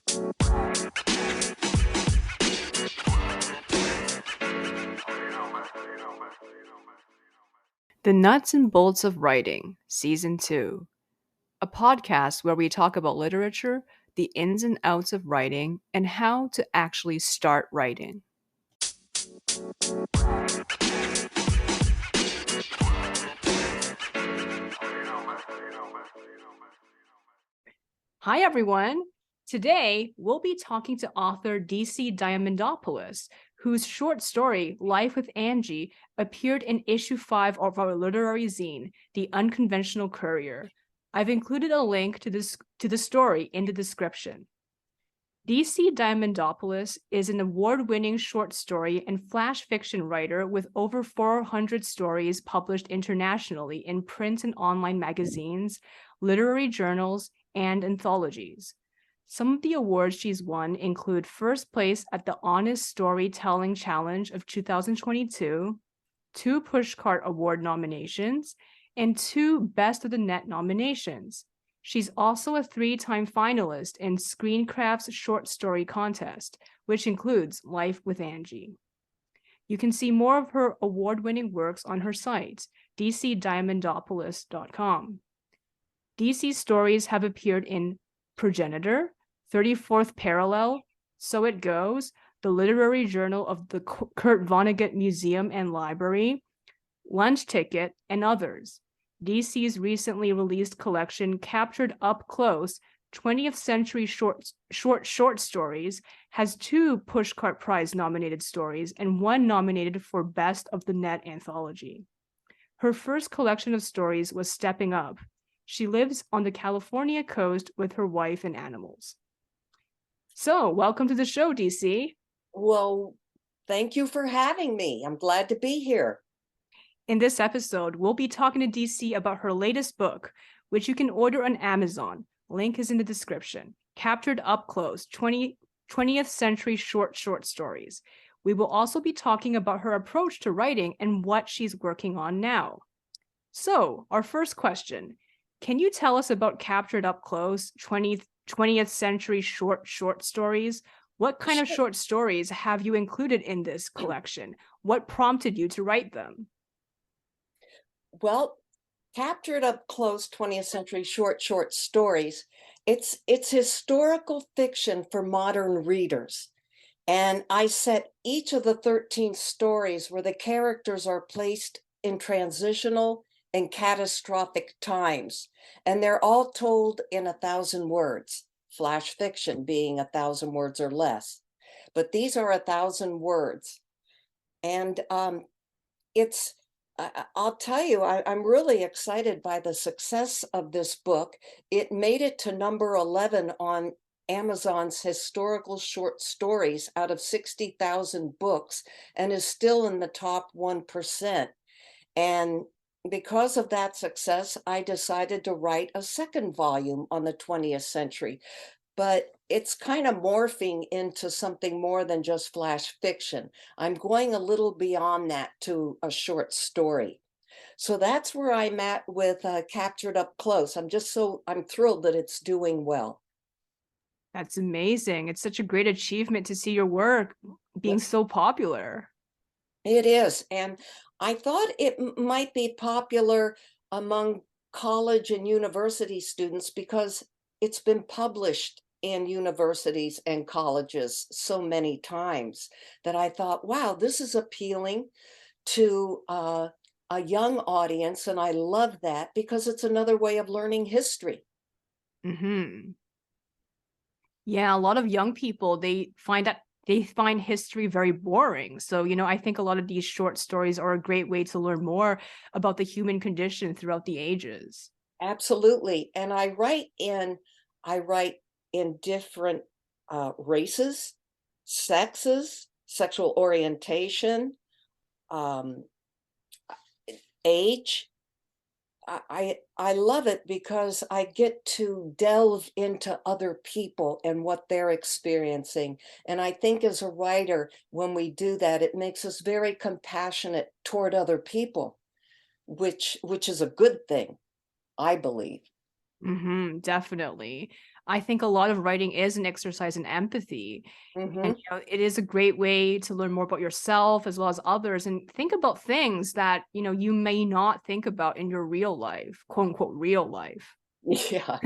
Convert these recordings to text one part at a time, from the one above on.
The Nuts and Bolts of Writing, Season 2, a podcast where we talk about literature, the ins and outs of writing, and how to actually start writing. Hi, everyone. Today, we'll be talking to author DC Diamondopolous, whose short story, Life with Angie, appeared in issue 5 of our literary zine, The Unconventional Courier. I've included a link to the story in the description. DC Diamondopolous is an award-winning short story and flash fiction writer with over 400 stories published internationally in print and online magazines, literary journals, and anthologies. Some of the awards she's won include first place at the Honest Storytelling Challenge of 2022, 2 Pushcart Award nominations, and 2 Best of the Net nominations. She's also a 3-time finalist in ScreenCrafts Short Story Contest, which includes Life with Angie. You can see more of her award-winning works on her site, dcdiamondopolous.com. DC's stories have appeared in Progenitor, 34th Parallel, So It Goes, the literary journal of the Kurt Vonnegut Museum and Library, Lunch Ticket, and others. DC's recently released collection, Captured Up Close, 20th Century Short Stories, has 2 Pushcart Prize-nominated stories and 1 nominated for Best of the Net Anthology. Her first collection of stories was Stepping Up. She lives on the California coast with her wife and animals. So, welcome to the show, DC. Well, thank you for having me. I'm glad to be here. In this episode, we'll be talking to DC about her latest book, which you can order on Amazon. Link is in the description. Captured Up Close, 20th Century Short Stories. We will also be talking about her approach to writing and what she's working on now. So, our first question. Can you tell us about Captured Up Close, 20th Century Short Stories? What kind of short stories have you included in this collection? What prompted you to write them? Well, Captured Up Close 20th Century Short Stories, it's historical fiction for modern readers. And I set each of the 13 stories where the characters are placed in transitional and catastrophic times. And they're all told in 1,000 words, flash fiction being 1,000 words or less. But these are 1,000 words. And I'll tell you, I'm really excited by the success of this book. It made it to number 11 on Amazon's historical short stories out of 60,000 books and is still in the top 1%. And because of that success, I decided to write a second volume on the 20th century. But it's kind of morphing into something more than just flash fiction. I'm going a little beyond that to a short story. So that's where I'm at with Captured Up Close. I'm thrilled that it's doing well. That's amazing. It's such a great achievement to see your work being so popular. It is. And I thought it might be popular among college and university students because it's been published in universities and colleges so many times that I thought, wow, this is appealing to a young audience. And I love that because it's another way of learning history. Mm-hmm. Yeah, a lot of young people, they find history very boring. So, I think a lot of these short stories are a great way to learn more about the human condition throughout the ages. Absolutely. And I write in different races, sexes, sexual orientation, age. I love it because I get to delve into other people and what they're experiencing. And I think as a writer, when we do that, it makes us very compassionate toward other people, which is a good thing, I believe. Definitely. I think a lot of writing is an exercise in empathy. And Hmm. it is a great way to learn more about yourself as well as others, and think about things that you may not think about in your real life, quote unquote real life. Yeah.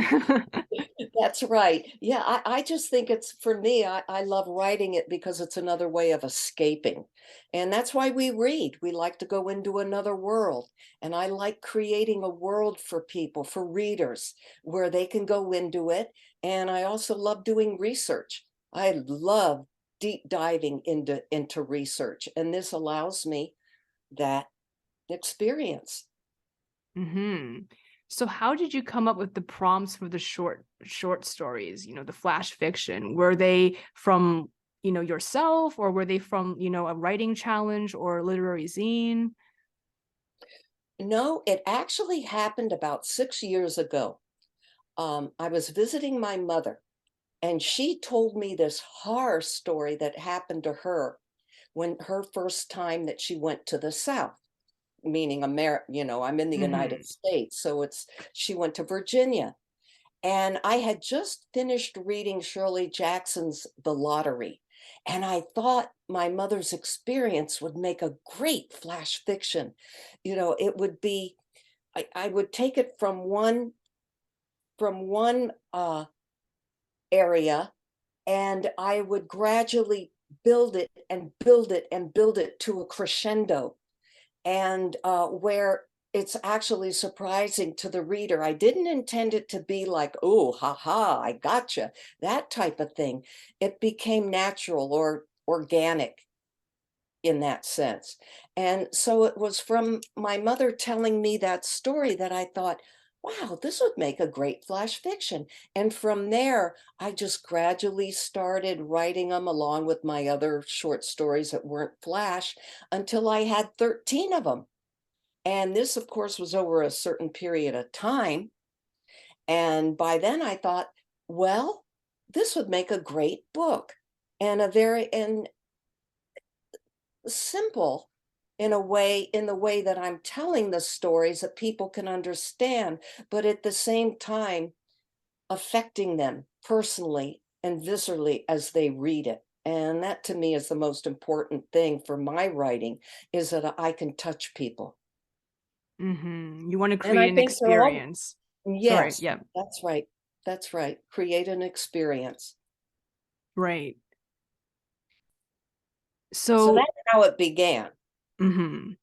That's right. Yeah, I just think it's for me, I love writing it because it's another way of escaping. And that's why we read. We like to go into another world. And I like creating a world for people, for readers, where they can go into it. And I also love doing research. I love deep diving into research. And this allows me that experience. Hmm. So how did you come up with the prompts for the short stories, the flash fiction? Were they from, yourself, or were they from, a writing challenge or a literary zine? No, it actually happened about 6 years ago. I was visiting my mother, and she told me this horror story that happened to her when her first time that she went to the South, meaning America. I'm in the United Hmm. States, so she went to Virginia. And I had just finished reading Shirley Jackson's The Lottery. And I thought my mother's experience would make a great flash fiction. It would be, I would take it from one area, and I would gradually build it and build it and build it to a crescendo, and where it's actually surprising to the reader. I didn't intend it to be like, oh, haha, I gotcha, that type of thing. It became natural or organic in that sense. And so it was from my mother telling me that story that I thought, wow, this would make a great flash fiction. And from there, I just gradually started writing them along with my other short stories that weren't flash until I had 13 of them. And this, of course, was over a certain period of time. And by then I thought, well, this would make a great book, and a very and simple in the way that I'm telling the stories that people can understand, but at the same time affecting them personally and viscerally as they read it. And that to me is the most important thing for my writing, is that I can touch people. You want to And I create an think for all, experience. Sorry, yes, yeah, that's right. That's right. Create an experience. right. So So, that's how it began. mhm,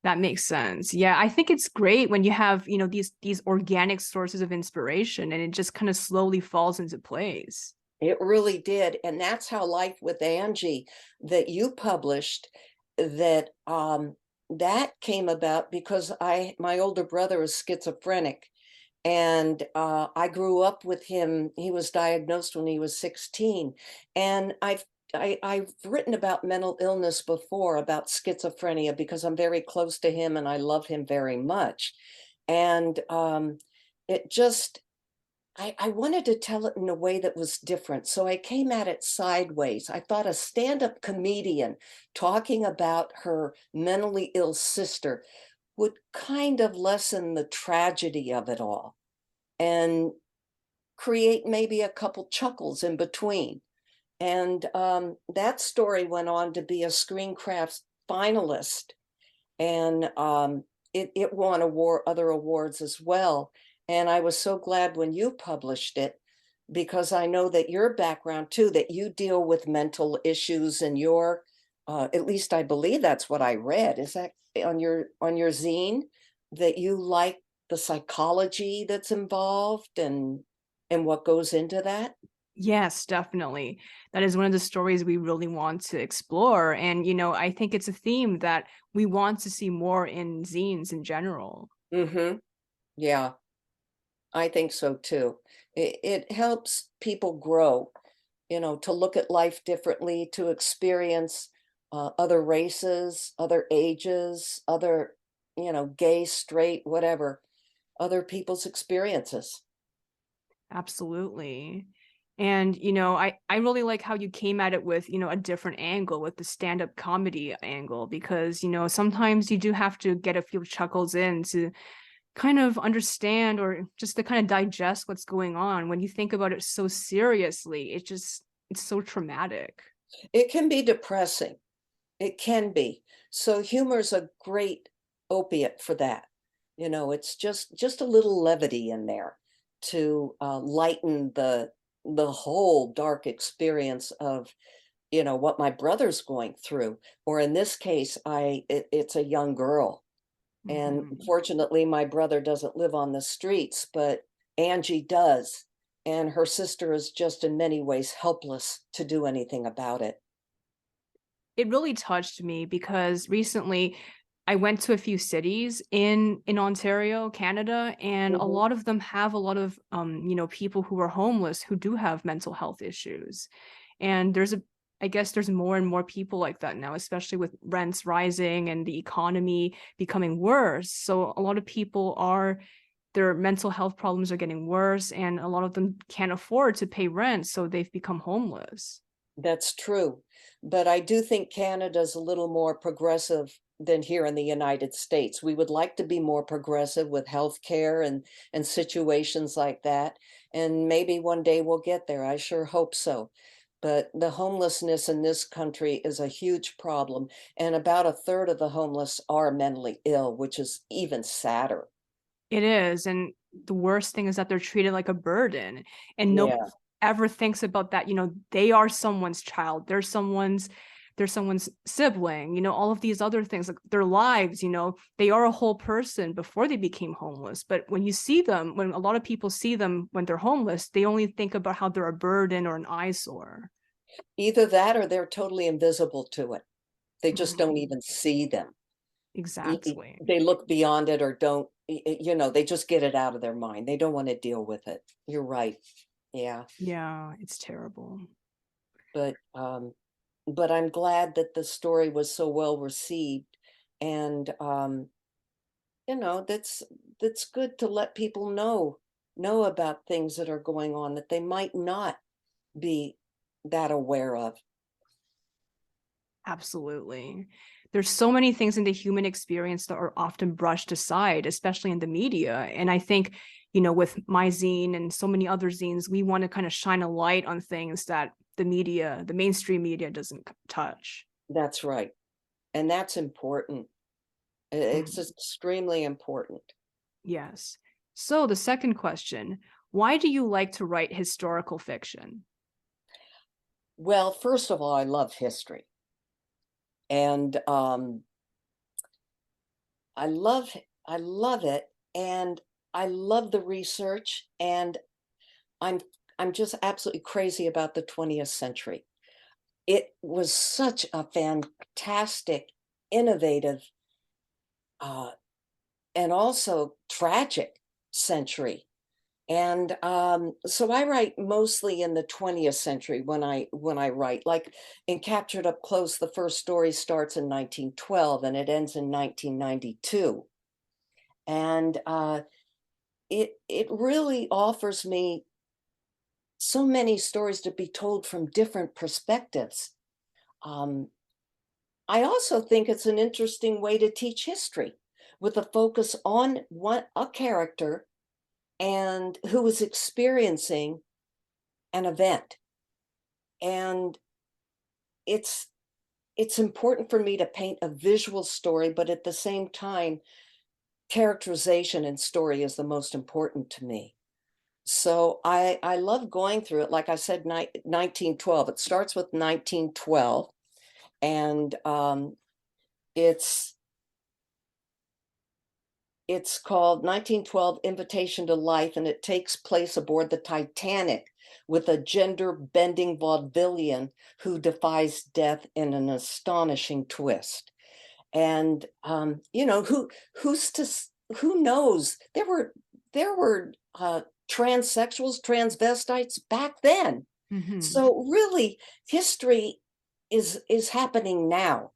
that makes sense. Yeah, I think it's great when you have, these organic sources of inspiration, and it just kind of slowly falls into place. It really did. And that's how Life with Angie that you published, that came about because my older brother is schizophrenic, and I grew up with him. He was diagnosed when he was 16. And I've written about mental illness before, about schizophrenia, because I'm very close to him and I love him very much. And it just I wanted to tell it in a way that was different. So I came at it sideways. I thought a stand-up comedian talking about her mentally ill sister would kind of lessen the tragedy of it all and create maybe a couple chuckles in between. And that story went on to be a ScreenCrafts finalist, and it won other awards as well. And I was so glad when you published it, because I know that your background too, that you deal with mental issues, and your at least I believe that's what I read. Is that on your zine, that you like the psychology that's involved and what goes into that? Yes, definitely. That is one of the stories we really want to explore. And, I think it's a theme that we want to see more in zines in general. Mm-hmm. Yeah, I think so too. It helps people grow, to look at life differently, to experience other races, other ages, other, gay, straight, whatever, other people's experiences. Absolutely. And, I really like how you came at it with, a different angle, with the stand-up comedy angle, because, sometimes you do have to get a few chuckles in to kind of understand or just to kind of digest what's going on when you think about it so seriously. It's so traumatic. It can be depressing. It can be. So humor's a great opiate for that. It's just a little levity in there to lighten the whole dark experience of what my brother's going through. Or in this case, it's a young girl. And Mhm. fortunately, my brother doesn't live on the streets, but Angie does. And her sister is just in many ways helpless to do anything about it. It really touched me because recently I went to a few cities in Ontario, Canada, and a Mhm. lot of them have a lot of people who are homeless who do have mental health issues. And I guess there's more and more people like that now, especially with rents rising and the economy becoming worse. So a lot of people are their mental health problems are getting worse, and a lot of them can't afford to pay rent, so they've become homeless. That's true. But I do think Canada's a little more progressive than here in the United States. We would like to be more progressive with healthcare and situations like that. And maybe one day we'll get there. I sure hope so. But the homelessness in this country is a huge problem. And about a third of the homeless are mentally ill, which is even sadder. It is, and the worst thing is that they're treated like a burden, and nobody Yeah. ever thinks about that, they are someone's child, they're someone's sibling, all of these other things, like their lives, they are a whole person before they became homeless. But when a lot of people see them when they're homeless, they only think about how they're a burden or an eyesore. Either that or they're totally invisible to it. They just don't Mhm. even see them. Exactly. They look beyond it or don't, they just get it out of their mind. They don't want to deal with it. You're right. Yeah. Yeah, it's terrible. But but I'm glad that the story was so well received. And that's good to let people know about things that are going on that they might not be that aware of. Absolutely. There's so many things in the human experience that are often brushed aside, especially in the media. And I think, with my zine and so many other zines, we want to kind of shine a light on things that the mainstream media doesn't touch. That's right. And that's important. It's Mm, extremely important. yes. So the second question, why do you like to write historical fiction? Well, first of all, I love history. And I love I love it, and I love the research, and I'm I'm just absolutely crazy about the 20th century. It was such a fantastic, innovative, uh, and also tragic century. And so I write mostly in the 20th century when I write. Like in Captured Up Close, the first story starts in 1912 and it ends in 1992. And it really offers me so many stories to be told from different perspectives. Um, I also think it's an interesting way to teach history with a focus on a character and who is experiencing an event. And it's it's important for me to paint a visual story, but at the same time, characterization and story is the most important to me. So I love going through it. Like I said, 1912. It starts with 1912, and it's it's called 1912 Invitation to Life, and it takes place aboard the Titanic with a gender-bending vaudevillian who defies death in an astonishing twist. And who knows? There were transsexuals, transvestites back then. Hmm. So really, history is happening now,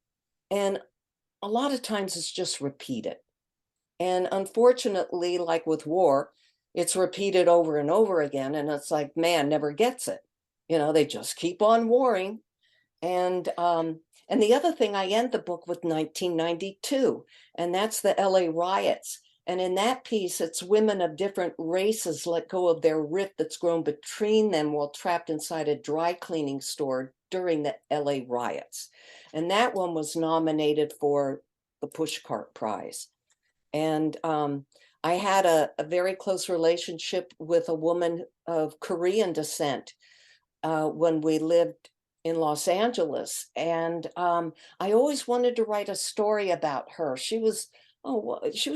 and a lot of times it's just repeated. And unfortunately, like with war, it's repeated over and over again, and it's like man never gets it. They just keep on warring. And the other thing, I end the book with 1992, and that's the LA riots. And in that piece, it's women of different races let go of their rift that's grown between them while trapped inside a dry cleaning store during the LA riots. And that one was nominated for the Pushcart Prize. And I had a very close relationship with a woman of Korean descent when we lived in Los Angeles. And I always wanted to write a story about her. She was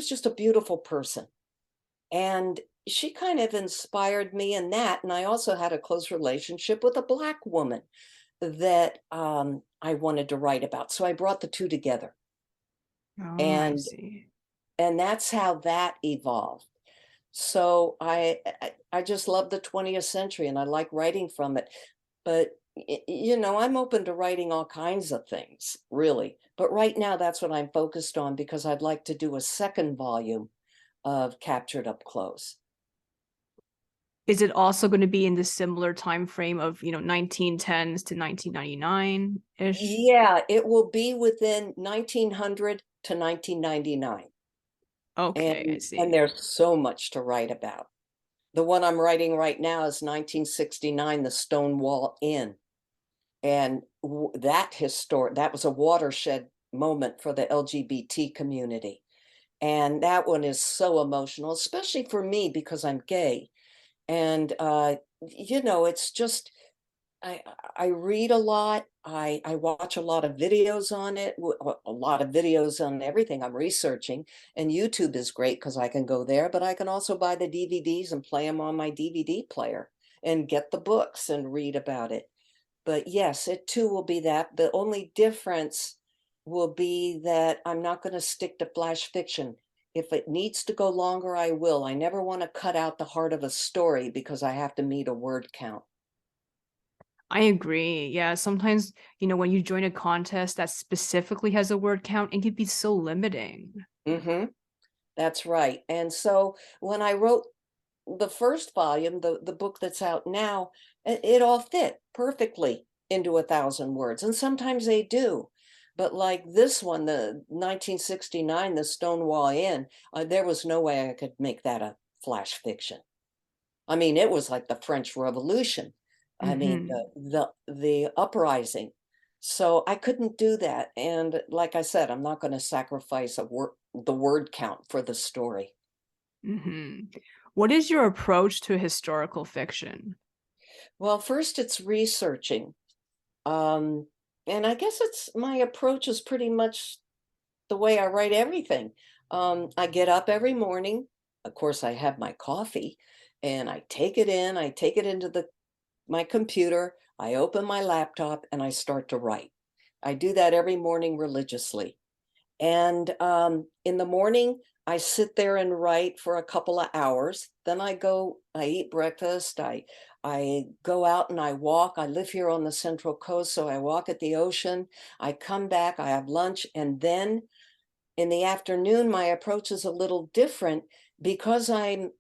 just a beautiful person. And she kind of inspired me in that. And I also had a close relationship with a Black woman that I wanted to write about. So I brought the two together. Oh, I And see. and that's how that evolved. So I just love the 20th century and I like writing from it. But you know, I'm open to writing all kinds of things, really. But right now, that's what I'm focused on because I'd like to do a second volume of Captured Up Close. Is it also going to be in the similar time frame of, 1910s to 1999-ish? Yeah, it will be within 1900 to 1999. Okay, I And see. there's so much to write about. The one I'm writing right now is 1969, the Stonewall Inn. And that was a watershed moment for the LGBT community. And that one is so emotional, especially for me because I'm gay. And it's just I I read a lot. I watch a lot of videos on it, a lot of videos on everything I'm researching. And YouTube is great because I can go there, but I can also buy the DVDs and play them on my DVD player and get the books and read about it. But yes, it too will be that. The only difference will be that I'm not going to stick to flash fiction. If it needs to go longer, I will. I never want to cut out the heart of a story because I have to meet a word count. I agree. Yeah, sometimes, when you join a contest that specifically has a word count, it can be so limiting. Hmm. That's right. And so when I wrote the first volume, the book that's out now, it all fit perfectly into 1,000 words. And sometimes they do. But like this one, the 1969, the Stonewall Inn, there was no way I could make that a flash fiction. I mean, it was like the French Revolution. I mean, Hmm. the uprising. So I couldn't do that. And like I said, I'm not going to sacrifice the word count for the story. Hmm. What is your approach to historical fiction? Well, first it's researching. Um, and I guess it's my approach is pretty much the way I write everything. I get up every morning. Of course, I have my coffee and I take it into my computer, I open my laptop and I start to write. I do that every morning religiously. And in the morning, I sit there and write for a couple of hours. Then I eat breakfast. I go out and I walk. I live here on the Central Coast, so I walk at the ocean. I come back, I have lunch, and then in the afternoon, my approach is a little different because I'm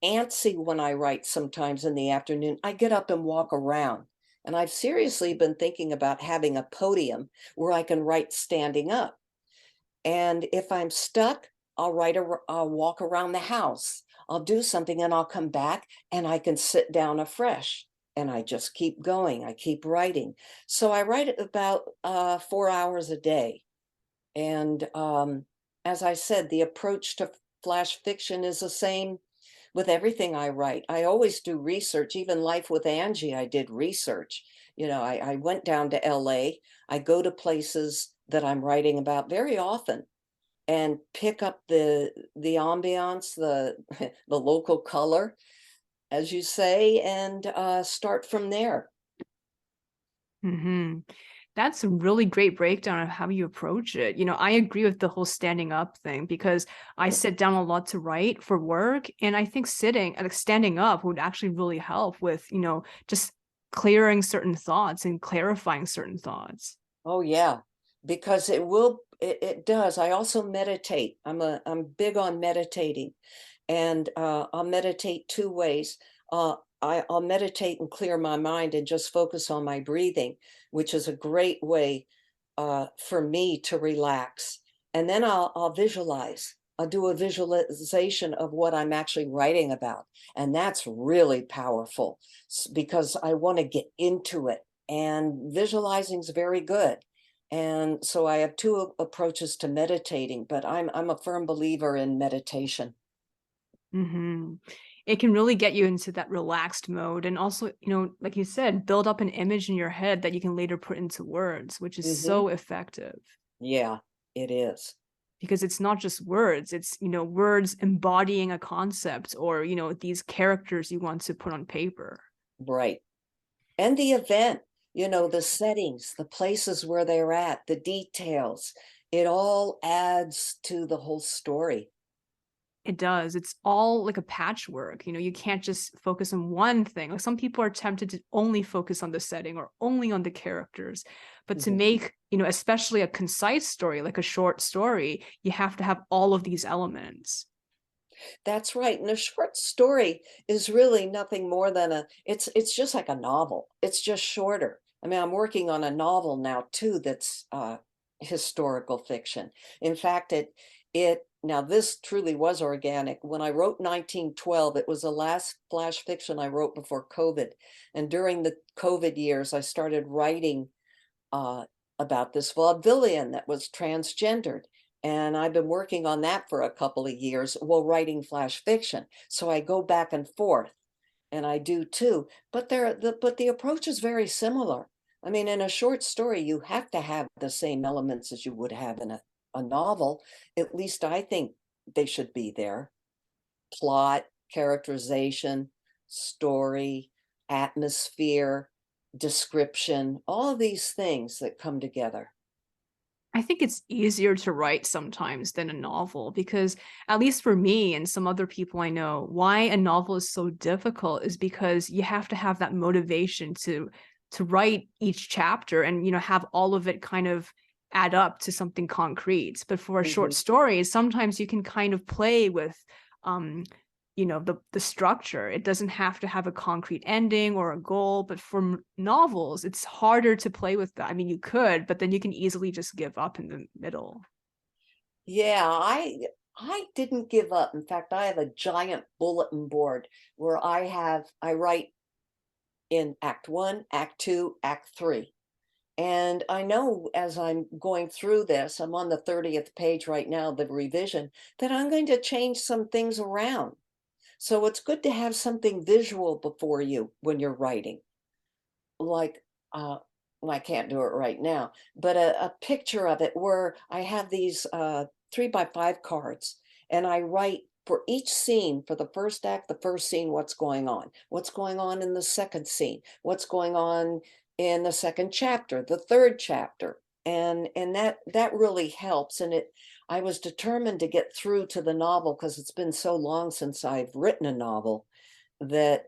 antsy when I write sometimes in the afternoon. I get up and walk around. And I've seriously been thinking about having a podium where I can write standing up. And if I'm stuck, I'll walk around the house. I'll do something and I'll come back and I can sit down afresh. And I just keep going. I keep writing. So I write about 4 hours a day. And as I said, the approach to flash fiction is the same with everything I write. I always do research. Even Life with Angie, I did research. I went down to LA. I go to places that I'm writing about very often and pick up the ambiance, the the local color, as you say, and start from there. Hmm. That's a really great breakdown of how you approach it. I agree with the whole standing up thing because I sit down a lot to write for work. And I think standing up would actually really help with, just clearing certain thoughts and clarifying certain thoughts. Oh yeah, because it does. I also meditate. I'm big on meditating. And I'll meditate two ways. I'll meditate and clear my mind and just focus on my breathing, which is a great way for me to relax. And then I'll visualize. do a visualization of what I'm actually writing about. And that's really powerful because I want to get into it. And visualizing is very good. And so I have two approaches to meditating, but I'm a firm believer in meditation. Hmm. It can really get you into that relaxed mode, and also, like you said, build up an image in your head that you can later put into words, which is Hmm. so effective Yeah, it is. because it's not just words, it's, words embodying a concept or, these characters you want to put on paper. Right. And the event, the settings, the places where they're at, the details, it all adds to the whole story. It does. It's all like a patchwork. You can't just focus on one thing. Like some people are tempted to only focus on the setting or only on the characters. But to Mhm. make, especially a concise story, like a short story, you have to have all of these elements. That's right. And a short story is really nothing more than it's just like a novel. It's just shorter. I mean, I'm working on a novel now too that's historical fiction. In fact, it now this truly was organic. When I wrote 1912, it was the last flash fiction I wrote before COVID. And during the COVID years, I started writing uh, about this vaudevillian that was transgendered. And I've been working on that for a couple of years while writing flash fiction. So I go back and forth, and I do too. But the approach is very similar. I mean, in a short story, you have to have the same elements as you would have in a novel. At least I think they should be there: plot, characterization, story, atmosphere, description, all these things that come together. I think it's easier to write sometimes than a novel because, at least for me and some other people I know, why a novel is so difficult is because you have to have that motivation to write each chapter and have all of it kind of add up to something concrete. But for a short Mhm. story, sometimes you can kind of play with um the structure. It doesn't have to have a concrete ending or a goal, but for novels it's harder to play with that. I mean, you could, but then you can easily just give up in the middle. Yeah, I didn't give up. In fact, I have a giant bulletin board where I write in act 1, act 2, act 3. And I know as I'm going through this, I'm on the 30th page right now, the revision, that I'm going to change some things around. So it's good to have something visual before you when you're writing, like, well, I can't do it right now, but a picture of it where I have these 3x5 cards, and I write for each scene, for the first act, the first scene, what's going on in the second scene, what's going on in the second chapter, the third chapter. And that really helps. And I was determined to get through to the novel because it's been so long since I've written a novel that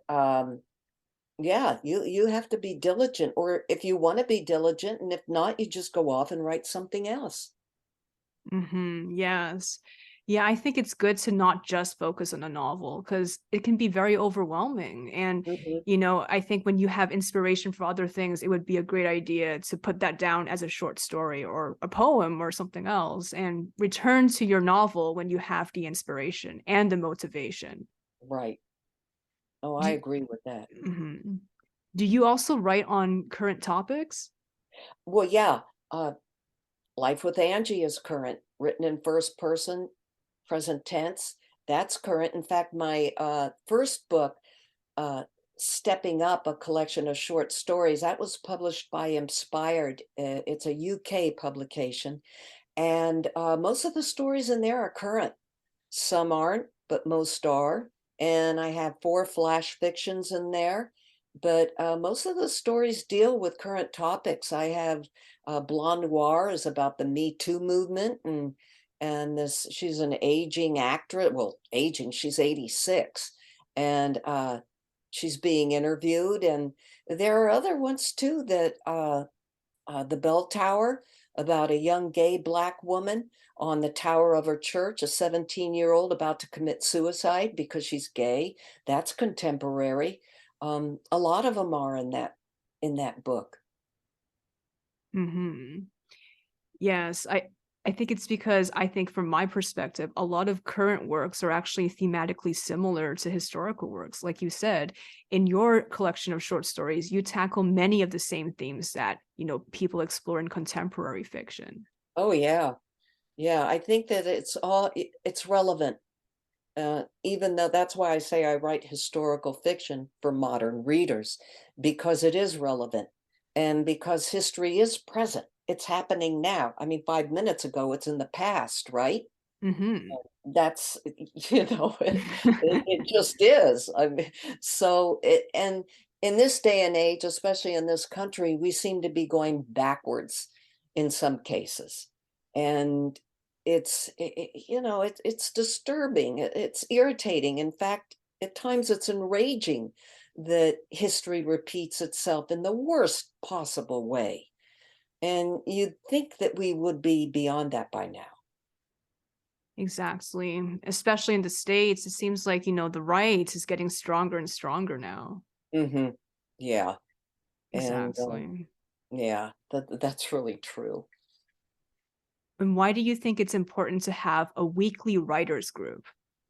yeah, you have to be diligent, or if you wanna be diligent, and if not, you just go off and write something else. Yes. Yeah, I think it's good to not just focus on a novel because it can be very overwhelming. And, Mhm. I think when you have inspiration for other things, it would be a great idea to put that down as a short story or a poem or something else and return to your novel when you have the inspiration and the motivation. Right. Oh, I Do, agree with that. Mhm. Do you also write on current topics? Well, yeah, uh, Life with Angie is current, written in first person, present tense. That's current. In fact, my, first book, uh, Stepping Up, a collection of short stories, that was published by Inspired. It's a UK publication, and, most of the stories in there are current. Some aren't, but most are. And I have 4 flash fictions in there. But most of the stories deal with current topics. I have Blonde Noir is about the Me Too movement, and this she's an aging actress. Well, aging, she's 86, and she's being interviewed. And there are other ones too that the bell tower, about a young gay black woman on the tower of her church, a 17-year-old about to commit suicide because she's gay. That's contemporary. A lot of them are in that book. Hmm. Yes, I think it's because I think from my perspective, a lot of current works are actually thematically similar to historical works. Like you said, in your collection of short stories, you tackle many of the same themes that, people explore in contemporary fiction. Oh yeah. Yeah, I think that it's relevant. Even though that's why I say I write historical fiction for modern readers, because it is relevant and because history is present. It's happening now. I mean, 5 minutes ago, it's in the past, right? Hmm. That's, it just is. I mean, and in this day and age, especially in this country, we seem to be going backwards in some cases. And it's disturbing. It's irritating. In fact, at times it's enraging that history repeats itself in the worst possible way. And you'd think that we would be beyond that by now. Exactly. Especially in the States, it seems like, the right is getting stronger and stronger now. Hmm. Yeah. And Exactly. yeah, that's really true. And why do you think it's important to have a weekly writers group?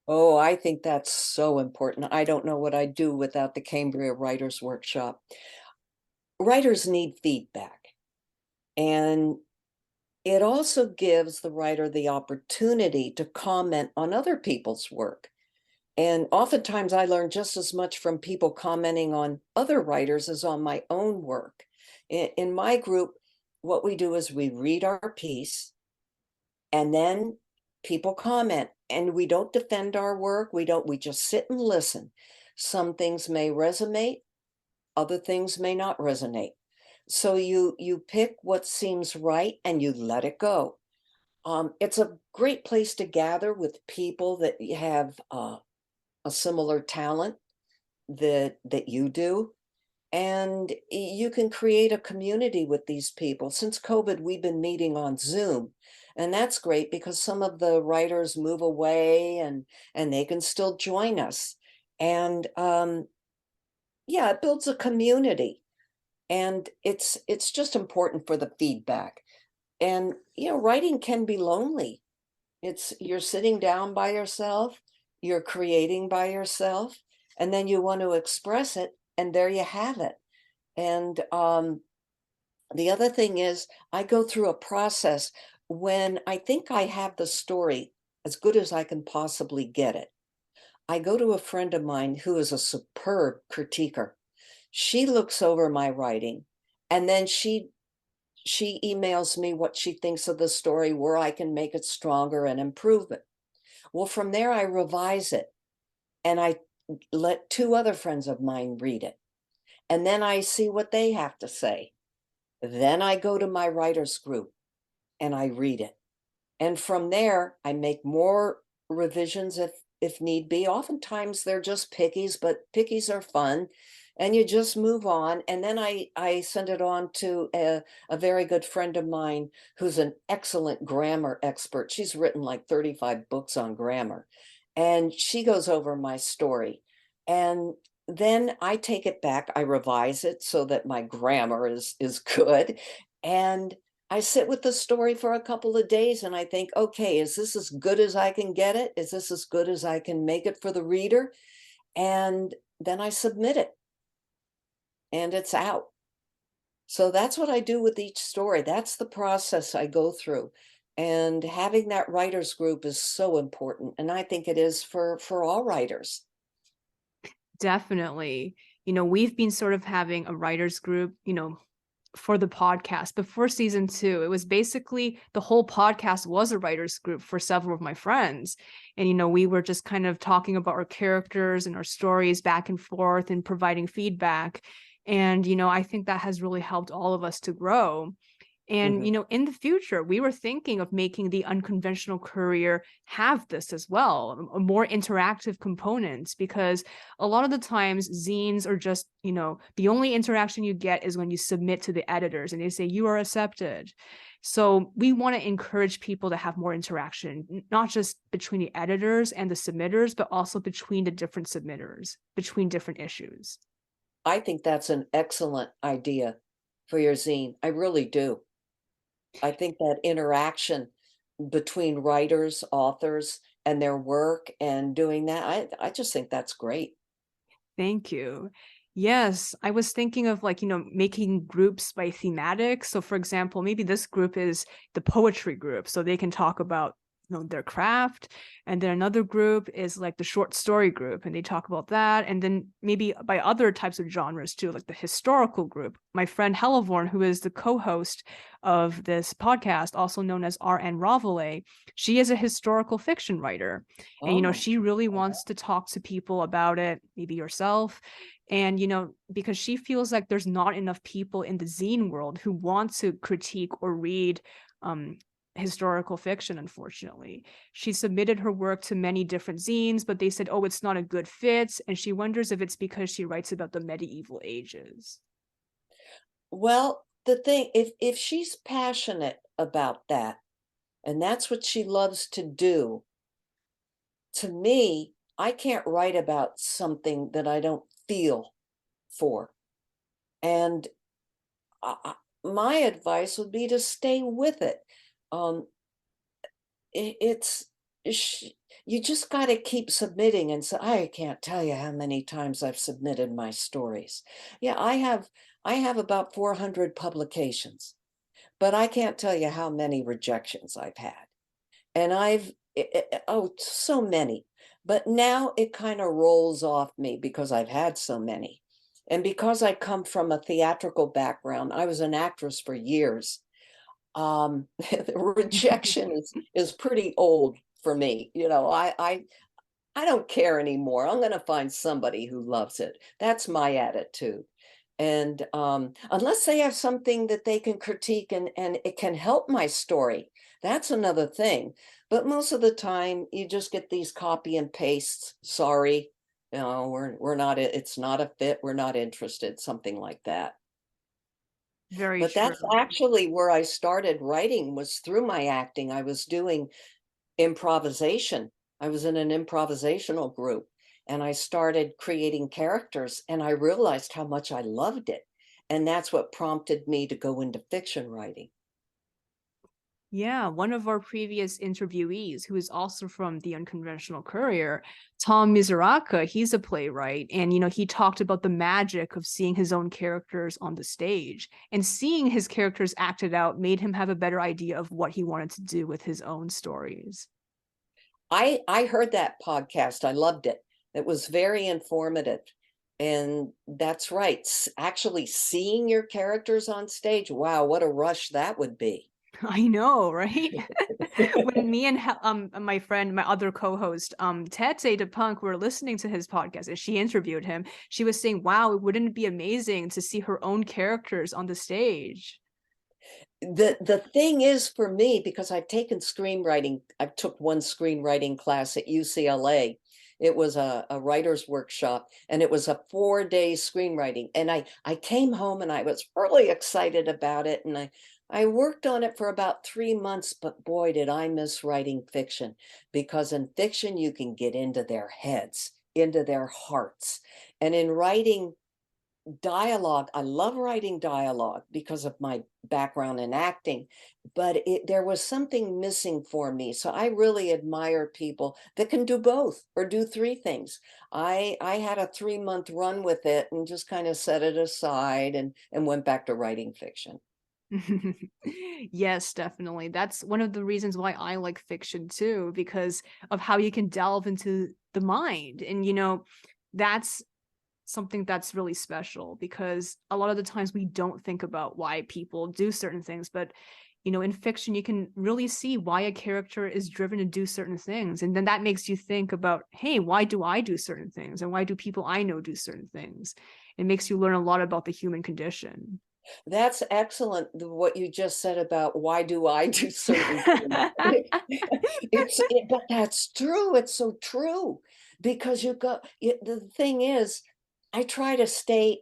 Oh, I think that's so important. I don't know what I'd do without the Cambria Writers Workshop. Writers need feedback, and it also gives the writer the opportunity to comment on other people's work. And oftentimes I learn just as much from people commenting on other writers as on my own work. In my group, what we do is we read our piece and then people comment, and we don't defend our work. We just sit and listen. Some things may resonate, other things may not resonate. So you pick what seems right and you let it go. It's a great place to gather with people that have a similar talent that you do, and you can create a community with these people. Since COVID, we've been meeting on Zoom, and that's great because some of the writers move away and they can still join us. And yeah, it builds a community, and it's just important for the feedback. And writing can be lonely. It's You're sitting down by yourself, you're creating by yourself, and then you want to express it, and there you have it. And the other thing is, I go through a process when I think I have the story as good as I can possibly get it. I go to a friend of mine who is a superb critiquer. She looks over my writing, and then she emails me what she thinks of the story, where I can make it stronger and improve it. Well, from there, I revise it and I let two other friends of mine read it. And then I see what they have to say. Then I go to my writers group and I read it. And from there, I make more revisions if need be. Oftentimes they're just pickies, but pickies are fun. And you just move on. And then I send it on to a very good friend of mine who's an excellent grammar expert. She's written like 35 books on grammar. And she goes over my story. And then I take it back, I revise it so that my grammar is good. And I sit with the story for a couple of days and I think, okay, is this as good as I can get it? Is this as good as I can make it for the reader? And then I submit it and it's out. So that's what I do with each story. That's the process I go through. And having that writers group is so important. And I think it is for all writers. Definitely. We've been sort of having a writers group, for the podcast before season 2. It was basically the whole podcast was a writers group for several of my friends. And, we were just kind of talking about our characters and our stories back and forth and providing feedback. And, I think that has really helped all of us to grow. And, Mhm. in the future, we were thinking of making the unconventional career have this as well, a more interactive components, because a lot of the times zines are just, the only interaction you get is when you submit to the editors and they say you are accepted. So we want to encourage people to have more interaction, not just between the editors and the submitters, but also between the different submitters, between different issues. I think that's an excellent idea for your zine. I really do. I think that interaction between writers, authors, and their work and doing that. I just think that's great. Thank you. Yes, I was thinking of like, making groups by thematic. So for example, maybe this group is the poetry group, so they can talk about their craft. And then another group is like the short story group, and they talk about that. And then maybe by other types of genres too, like the historical group. My friend Hellevorn, who is the co-host of this podcast, also known as R.N. Ravelay, she is a historical fiction writer. And Oh, she really wants to talk to people about it, maybe yourself. And because she feels like there's not enough people in the zine world who want to critique or read um historical fiction. Unfortunately, she submitted her work to many different zines, but they said, oh, it's not a good fit, and she wonders if it's because she writes about the medieval ages. well, the thing, if she's passionate about that, and that's what she loves to do, to me, I can't write about something that I don't feel for. And my advice would be to stay with it. Um, it's sh you just gotta keep submitting, and so I can't tell you how many times I've submitted my stories. Yeah, I have about 400 publications, but I can't tell you how many rejections I've had. And oh, so many. But now it kinda rolls off me because I've had so many. And because I come from a theatrical background, I was an actress for years. The rejection is pretty old for me. I don't care anymore. I'm gonna find somebody who loves it. That's my attitude. And unless they have something that they can critique and it can help my story, that's another thing. But most of the time, you just get these copy and pastes. Sorry, we're not. It's not a fit. We're not interested. Something like that. Very But that's true. actually where I started writing, was through my acting. I was doing improvisation. I was in an improvisational group, and I started creating characters, and I realized how much I loved it. And that's what prompted me to go into fiction writing. Yeah, one of our previous interviewees, who is also from the Unconventional Courier, Tom Mizuraka, he's a playwright. And, he talked about the magic of seeing his own characters on the stage. And seeing his characters acted out made him have a better idea of what he wanted to do with his own stories. I heard that podcast. I loved it. It was very informative. And that's right. Actually seeing your characters on stage. Wow, what a rush that would be. I know, right? When me and my friend, my other co-host, Tete DePunk, were listening to his podcast and she interviewed him, she was saying, wow, wouldn't it be amazing to see her own characters on the stage? The thing is, for me, because I've taken screenwriting, I took one screenwriting class at UCLA. It was a writer's workshop, and it was a 4-day screenwriting. And I came home and I was really excited about it. And I worked on it for about 3 months, but boy, did I miss writing fiction, because in fiction you can get into their heads, into their hearts. And in writing dialogue, I love writing dialogue because of my background in acting, but there was something missing for me. So I really admire people that can do both or do three things. I had a 3-month run with it and just kind of set it aside and went back to writing fiction. Yes, definitely. That's one of the reasons why I like fiction too, because of how you can delve into the mind. And, that's something that's really special, because a lot of the times we don't think about why people do certain things. But, in fiction, you can really see why a character is driven to do certain things. And then that makes you think about, hey, why do I do certain things? And why do people I know do certain things? It makes you learn a lot about the human condition. That's excellent, what you just said about why do I do certain things. But that's true. It's so true, because the thing is, I try to stay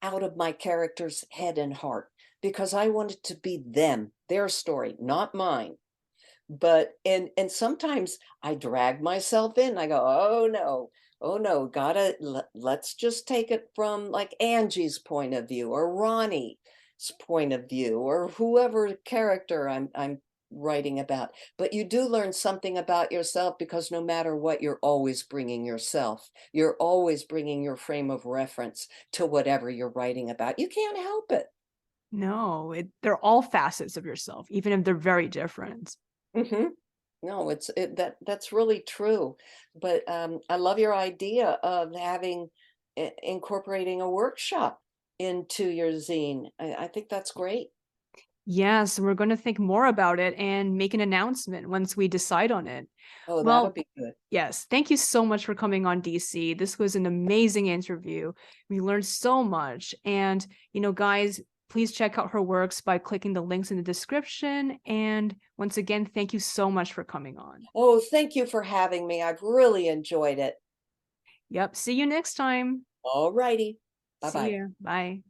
out of my character's head and heart, because I want it to be them, their story, not mine. But and sometimes I drag myself in. I go, "Oh no. Oh no, let's just take it from like Angie's point of view or Ronnie's point of view or whoever character I'm writing about, but you do learn something about yourself because no matter what, you're always bringing yourself. You're always bringing your frame of reference to whatever you're writing about. You can't help it. No, they're all facets of yourself, even if they're very different. Hmm. No, that's really true. But I love your idea of having incorporating a workshop into your zine. I think that's great. Yes, we're going to think more about it and make an announcement once we decide on it. Oh, that'll Well, be good. yes, thank you so much for coming on, DC. This was an amazing interview. We learned so much. And, guys, please check out her works by clicking the links in the description. And once again, thank you so much for coming on. Oh, thank you for having me. I've really enjoyed it. Yep, see you next time. All righty. See Bye-bye. you. Bye.